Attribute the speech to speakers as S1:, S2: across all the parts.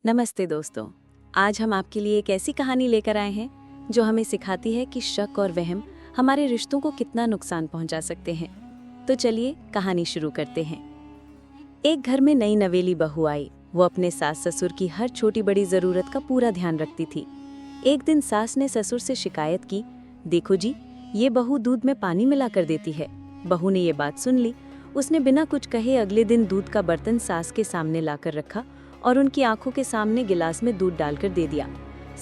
S1: नमस्ते दोस्तों। आज हम आपके लिए एक ऐसी कहानी लेकर आए हैं जो हमें सिखाती है कि शक और वहम हमारे रिश्तों को कितना नुकसान पहुंचा सकते हैं। तो चलिए कहानी शुरू करते हैं। एक घर में नई नवेली बहू आई। वो अपने सास ससुर की हर छोटी बड़ी जरूरत का पूरा ध्यान रखती थी। एक दिन सास ने ससुर से शिकायत की, देखो जी, ये बहू दूध में पानी मिला कर देती है। बहू ने ये बात सुन ली। उसने बिना कुछ कहे अगले दिन दूध का बर्तन सास के सामने लाकर रखा और उनकी आंखों के सामने गिलास में दूध डालकर दे दिया।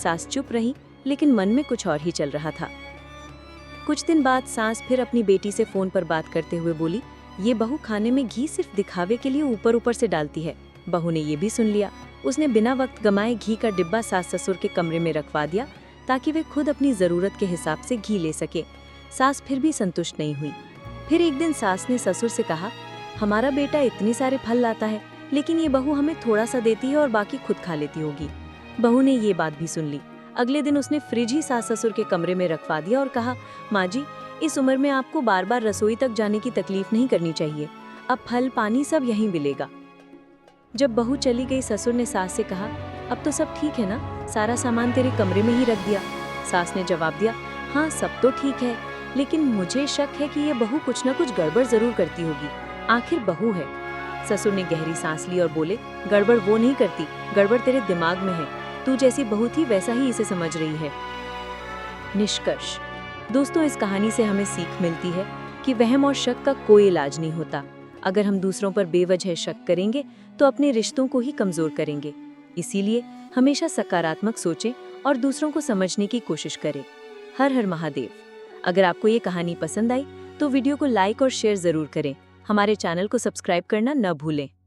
S1: सास चुप रही, लेकिन मन में कुछ और ही चल रहा था। कुछ दिन बाद सास फिर अपनी बेटी से फोन पर बात करते हुए बोली, ये बहू खाने में घी सिर्फ दिखावे के लिए ऊपर ऊपर से डालती है। बहू ने ये भी सुन लिया। उसने बिना वक्त गमाए घी का डिब्बा सास ससुर के कमरे में रखवा दिया ताकि वे खुद अपनी जरूरत के हिसाब से घी ले सके। सास फिर भी संतुष्ट नहीं हुई। फिर एक दिन सास ने ससुर से कहा, हमारा बेटा इतने सारे फल लाता है, लेकिन ये बहू हमें थोड़ा सा देती है और बाकी खुद खा लेती होगी। बहू ने ये बात भी सुन ली। अगले दिन उसने फ्रिज ही सास ससुर के कमरे में रखवा दिया और कहा, माँ जी, इस उम्र में आपको बार बार रसोई तक जाने की तकलीफ नहीं करनी चाहिए। अब फल पानी सब यहीं मिलेगा। जब बहू चली गई, ससुर ने सास से कहा, अब तो सब ठीक है ना, सारा सामान तेरे कमरे में ही रख दिया। सास ने जवाब दिया, हाँ सब तो ठीक है, लेकिन मुझे शक है कि ये बहू कुछ न कुछ गड़बड़ जरूर करती होगी। आखिर बहू है। ससुर ने गहरी सांस ली और बोले, गड़बड़ वो नहीं करती, गड़बड़ तेरे दिमाग में है। तू जैसी बहू थी वैसा ही इसे समझ रही है। निष्कर्ष दोस्तों, इस कहानी से हमें सीख मिलती है कि वहम और शक का कोई इलाज नहीं होता। अगर हम दूसरों पर बेवजह शक करेंगे तो अपने रिश्तों को ही कमजोर करेंगे। इसीलिए हमेशा सकारात्मक सोचें और दूसरों को समझने की कोशिश करें। हर हर महादेव। अगर आपको ये कहानी पसंद आई तो वीडियो को लाइक और शेयर जरूर करें। हमारे चैनल को सब्सक्राइब करना न भूलें।